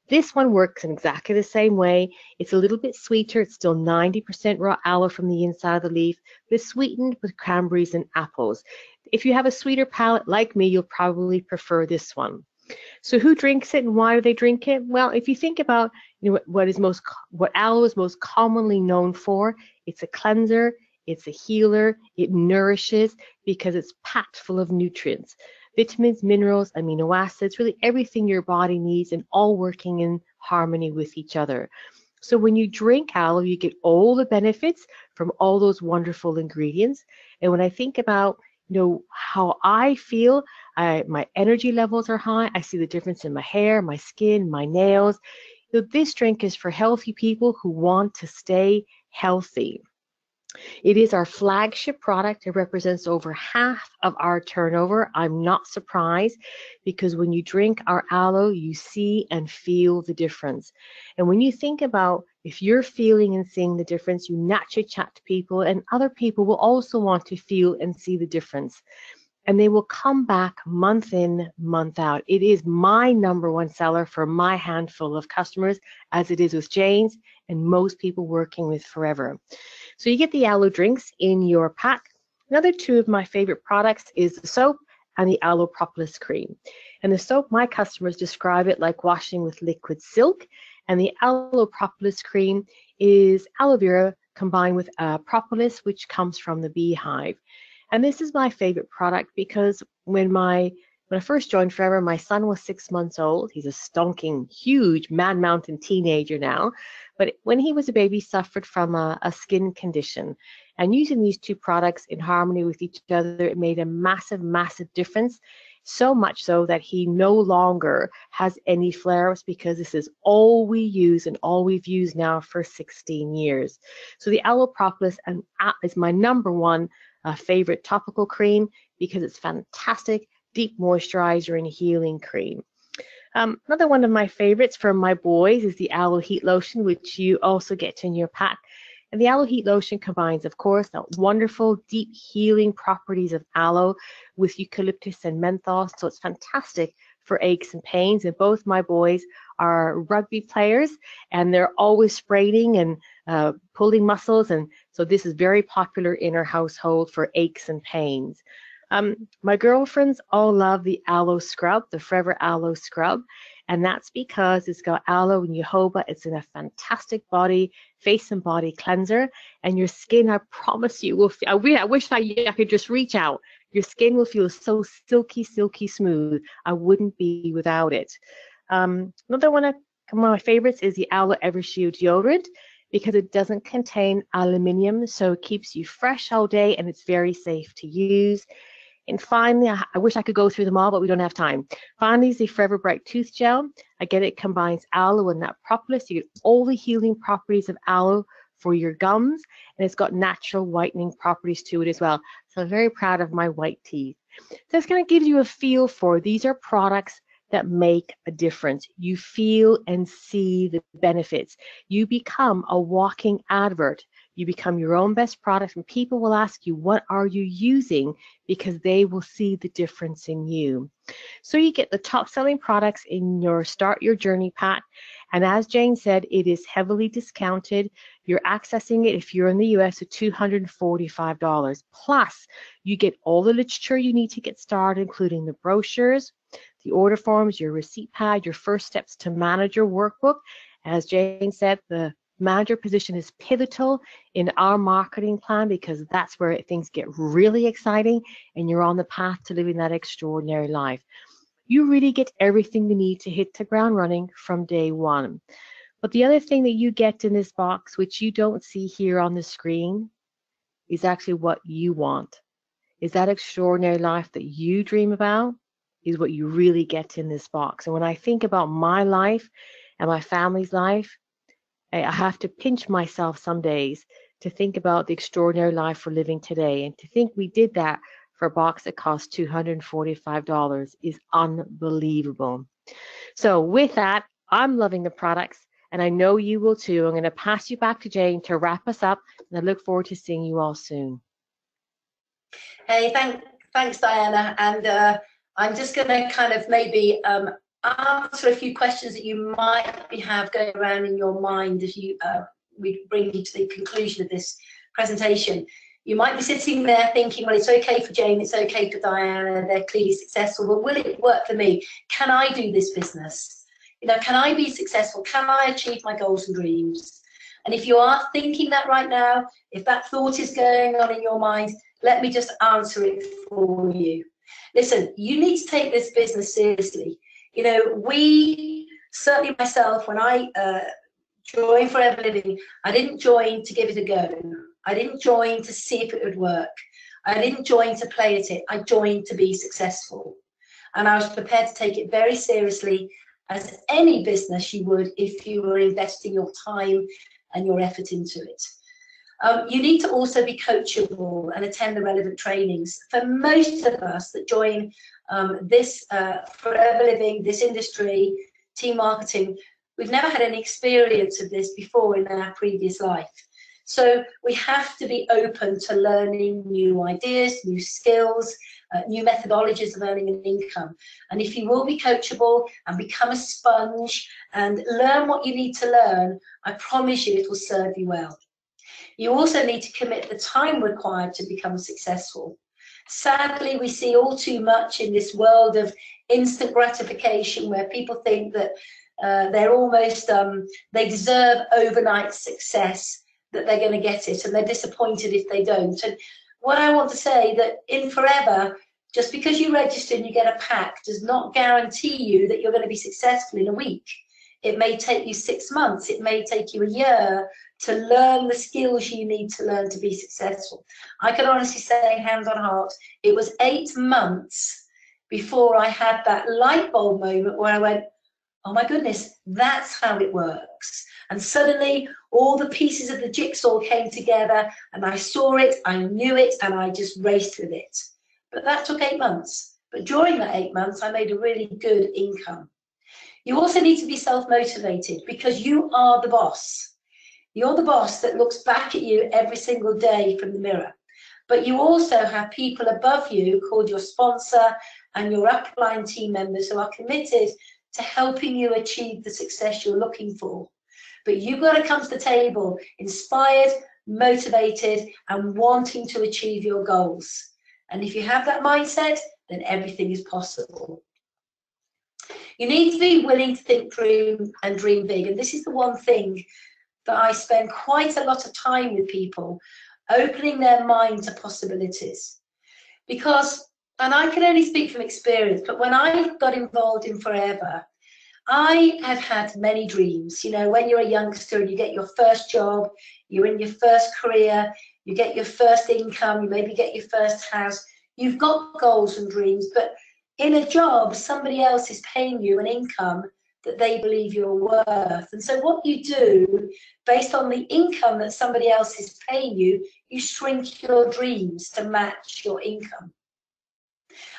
This one works in exactly the same way. It's a little bit sweeter. It's still 90% raw aloe from the inside of the leaf, but it's sweetened with cranberries and apples. If you have a sweeter palate like me, you'll probably prefer this one. So who drinks it and why do they drink it? Well, if you think about what aloe is most commonly known for, it's a cleanser, it's a healer, it nourishes because it's packed full of nutrients. Vitamins, minerals, amino acids, really everything your body needs and all working in harmony with each other. So when you drink aloe, you get all the benefits from all those wonderful ingredients. And when I think about how I feel, my energy levels are high. I see the difference in my hair, my skin, my nails. This drink is for healthy people who want to stay healthy. It is our flagship product. It represents over half of our turnover. I'm not surprised because when you drink our aloe, you see and feel the difference. And when you think about if you're feeling and seeing the difference, you naturally chat to people and other people will also want to feel and see the difference. And they will come back month in, month out. It is my #1 seller for my handful of customers, as it is with Jayne's and most people working with Forever. So you get the aloe drinks in your pack. Another two of my favorite products is the soap and the aloe propolis cream. And the soap, my customers describe it like washing with liquid silk. And the aloe propolis cream is aloe vera combined with propolis, which comes from the beehive. And this is my favorite product because when I first joined Forever, my son was 6 months old. He's a stonking, huge Man Mountain teenager now. But when he was a baby, suffered from a skin condition. And using these two products in harmony with each other, it made a massive, massive difference. So much so that he no longer has any flare-ups because this is all we use and all we've used now for 16 years. So the aloe propolis is my #1 favorite topical cream because it's fantastic, deep moisturizer and healing cream. Another one of my favorites for my boys is the aloe heat lotion, which you also get in your pack. And the aloe heat lotion combines, of course, the wonderful deep healing properties of aloe with eucalyptus and menthol. So it's fantastic for aches and pains. And both my boys are rugby players and they're always spraining and pulling muscles. And so this is very popular in our household for aches and pains. My girlfriends all love the aloe scrub, the Forever aloe scrub, and that's because it's got aloe and jojoba. It's in a fantastic face and body cleanser, and your skin, I promise you, will feel, I wish I could just reach out. Your skin will feel so silky, silky smooth. I wouldn't be without it. Another one of my favorites is the aloe Evershield deodorant because it doesn't contain aluminium, so it keeps you fresh all day and it's very safe to use. And finally, I wish I could go through them all, but we don't have time. Finally is the Forever Bright Tooth Gel. Again, it combines aloe and that propolis. You get all the healing properties of aloe for your gums, and it's got natural whitening properties to it as well. So I'm very proud of my white teeth. So it's going to give you a feel for these are products that make a difference. You feel and see the benefits. You become a walking advert. You become your own best product, and people will ask you, what are you using? Because they will see the difference in you. So you get the top selling products in your Start Your Journey pack. And as Jayne said, it is heavily discounted. You're accessing it if you're in the US at $245. Plus, you get all the literature you need to get started, including the brochures, the order forms, your receipt pad, your first steps to manage your workbook. As Jayne said, the manager position is pivotal in our marketing plan because that's where things get really exciting and you're on the path to living that extraordinary life. you really get everything you need to hit the ground running from day one. But the other thing that you get in this box, which you don't see here on the screen, is actually what you want. Is that extraordinary life that you dream about is what you really get in this box. And when I think about my life and my family's life, I have to pinch myself some days to think about the extraordinary life we're living today. And to think we did that for a box that cost $245 is unbelievable. So with that, I'm loving the products, and I know you will too. I'm going to pass you back to Jayne to wrap us up, and I look forward to seeing you all soon. Hey, thanks, Diana. And I'm just going to kind of maybe answer a few questions that you might have going around in your mind as we bring you to the conclusion of this presentation. You might be sitting there thinking, well, it's okay for Jayne, it's okay for Diana, they're clearly successful, but will it work for me? Can I do this business? You know, can I be successful? Can I achieve my goals and dreams? And if you are thinking that right now, if that thought is going on in your mind, let me just answer it for you. Listen, you need to take this business seriously. You know, we, certainly myself, when I joined Forever Living, I didn't join to give it a go. I didn't join to see if it would work. I didn't join to play at it. I joined to be successful. And I was prepared to take it very seriously, as any business you would if you were investing your time and your effort into it. You need to also be coachable and attend the relevant trainings. For most of us that join this Forever Living, this industry, team marketing, we've never had any experience of this before in our previous life. So we have to be open to learning new ideas, new skills, new methodologies of earning an income. And if you will be coachable and become a sponge and learn what you need to learn, I promise you it will serve you well. You also need to commit the time required to become successful. Sadly, we see all too much in this world of instant gratification where people think that they're almost, they deserve overnight success, that they're going to get it, and they're disappointed if they don't. And what I want to say that in Forever, just because you register and you get a pack does not guarantee you that you're going to be successful in a week. It may take you 6 months, it may take you a year to learn the skills you need to learn to be successful. I can honestly say, hand on heart, it was 8 months before I had that light bulb moment where I went, oh my goodness, that's how it works. And suddenly all the pieces of the jigsaw came together and I saw it, I knew it, and I just raced with it. But that took 8 months. But during that 8 months, I made a really good income. You also need to be self-motivated because you are the boss. You're the boss that looks back at you every single day from the mirror. But you also have people above you called your sponsor and your upline team members who are committed to helping you achieve the success you're looking for. But you've got to come to the table inspired, motivated, and wanting to achieve your goals. And if you have that mindset, then everything is possible. You need to be willing to think, dream, and dream big. And this is the one thing that I spend quite a lot of time with people, opening their mind to possibilities. Because, and I can only speak from experience, but when I got involved in Forever, I have had many dreams. You know, when you're a youngster and you get your first job, you're in your first career, you get your first income, you maybe get your first house, you've got goals and dreams, but in a job, somebody else is paying you an income that they believe you're worth. And so what you do, based on the income that somebody else is paying you, you shrink your dreams to match your income.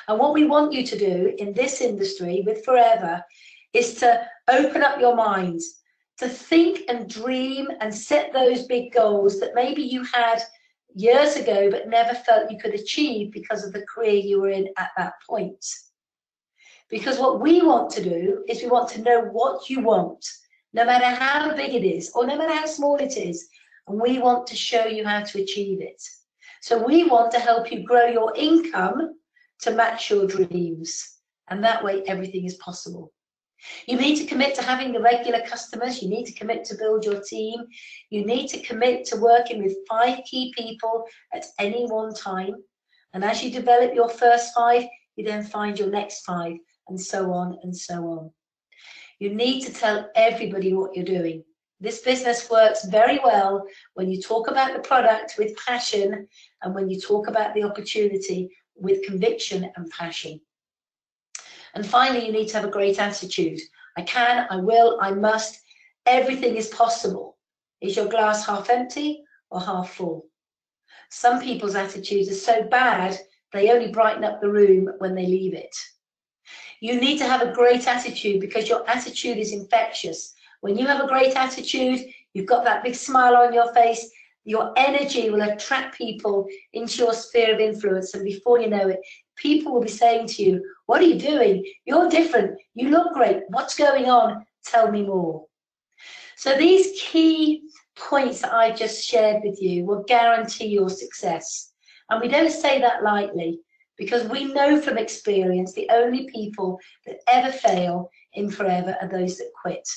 And what we want you to do in this industry with Forever is to open up your mind, to think and dream and set those big goals that maybe you had years ago but never felt you could achieve because of the career you were in at that point. Because what we want to do is we want to know what you want, no matter how big it is or no matter how small it is, and we want to show you how to achieve it. So we want to help you grow your income to match your dreams, and that way everything is possible. You need to commit to having the regular customers. You need to commit to build your team. You need to commit to working with 5 key people at any one time. And as you develop your first 5, you then find your next 5. and so on and so on. You need to tell everybody what you're doing. This business works very well when you talk about the product with passion and when you talk about the opportunity with conviction and passion. And finally, you need to have a great attitude. I can, I will, I must. Everything is possible. Is your glass half empty or half full? Some people's attitudes are so bad, they only brighten up the room when they leave it. You need to have a great attitude because your attitude is infectious. When you have a great attitude, you've got that big smile on your face, your energy will attract people into your sphere of influence, and before you know it, people will be saying to you, what are you doing? You're different. You look great. What's going on? Tell me more. So these key points that I just shared with you will guarantee your success. And we don't say that lightly, because we know from experience the only people that ever fail in forever are those that quit.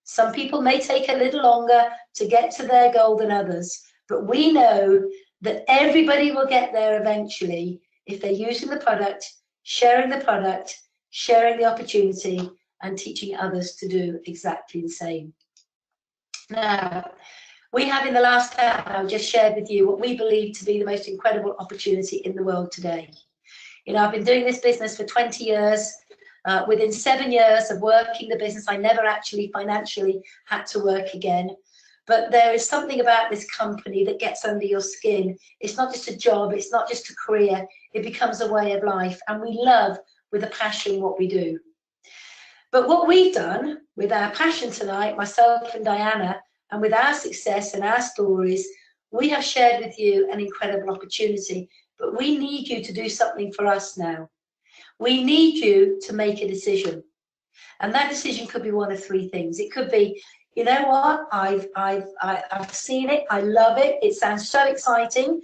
Some people may take a little longer to get to their goal than others, but we know that everybody will get there eventually if they're using the product, sharing the opportunity, and teaching others to do exactly the same. Now, we have in the last hour just shared with you what we believe to be the most incredible opportunity in the world today. You know, I've been doing this business for 20 years. Within 7 years of working the business, I never actually financially had to work again. But there is something about this company that gets under your skin. It's not just a job, it's not just a career, it becomes a way of life. And we love with a passion what we do. But what we've done with our passion tonight, myself and Diana, and with our success and our stories, we have shared with you an incredible opportunity. But we need you to do something for us now. We need you to make a decision. And that decision could be one of three things. It could be, you know what, I've seen it, I love it, it sounds so exciting,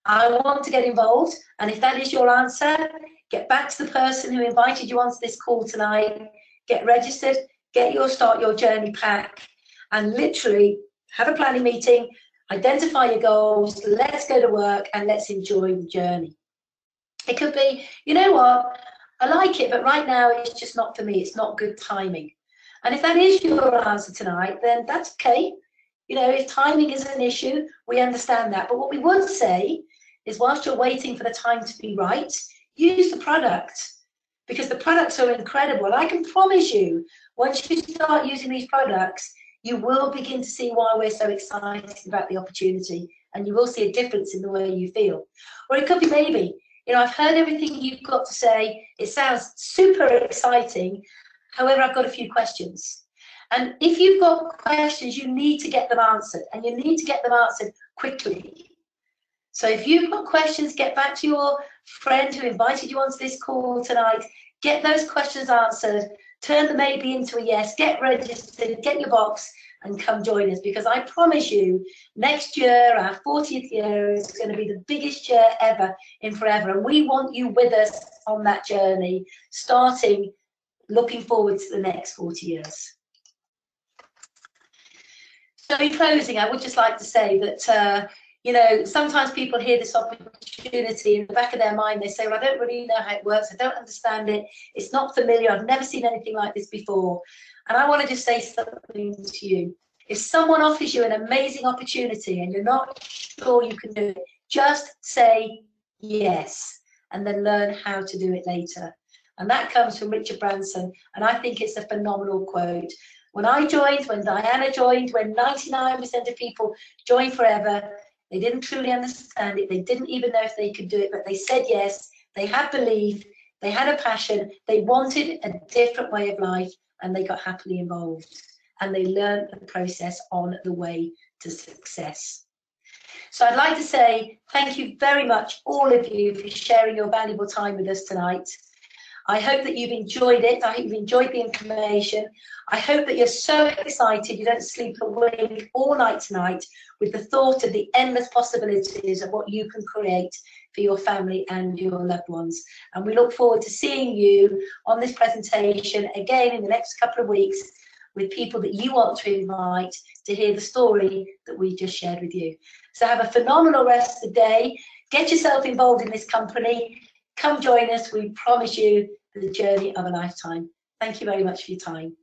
I want to get involved. And if that is your answer, get back to the person who invited you onto this call tonight, get registered, get your Start Your Journey pack, and literally have a planning meeting, identify your goals, let's go to work and let's enjoy the journey. It could be, you know what, I like it, but right now it's just not for me, it's not good timing. And if that is your answer tonight, then that's okay. You know, if timing is an issue, we understand that. But what we would say is, whilst you're waiting for the time to be right, use the product, because the products are incredible. And I can promise you, once you start using these products, you will begin to see why we're so excited about the opportunity, and you will see a difference in the way you feel. Or it could be maybe, you know, I've heard everything you've got to say. It sounds super exciting. However, I've got a few questions. And if you've got questions, you need to get them answered, and you need to get them answered quickly. So if you've got questions, get back to your friend who invited you onto this call tonight. Get those questions answered. Turn the maybe into a yes. Get registered. Get your box and come join us, because I promise you, next year, our 40th year, is going to be the biggest year ever in forever. And we want you with us on that journey, starting looking forward to the next 40 years. So in closing, I would just like to say that, you know, sometimes people hear this opportunity in the back of their mind, they say, well, I don't really know how it works, I don't understand it, it's not familiar, I've never seen anything like this before. And I want to just say something to you. If someone offers you an amazing opportunity and you're not sure you can do it, just say yes, and then learn how to do it later. And that comes from Richard Branson, and I think it's a phenomenal quote. When I joined, when Diana joined, when 99% of people join forever, they didn't truly understand it. They didn't even know if they could do it, but they said yes. They had belief, they had a passion, they wanted a different way of life, and they got happily involved. And they learned the process on the way to success. So I'd like to say thank you very much, all of you, for sharing your valuable time with us tonight. I hope that you've enjoyed it. I hope you've enjoyed the information. I hope that you're so excited you don't sleep a wink all night tonight with the thought of the endless possibilities of what you can create for your family and your loved ones. And we look forward to seeing you on this presentation again in the next couple of weeks with people that you want to invite to hear the story that we just shared with you. So have a phenomenal rest of the day. Get yourself involved in this company. Come join us. We promise you the journey of a lifetime. Thank you very much for your time.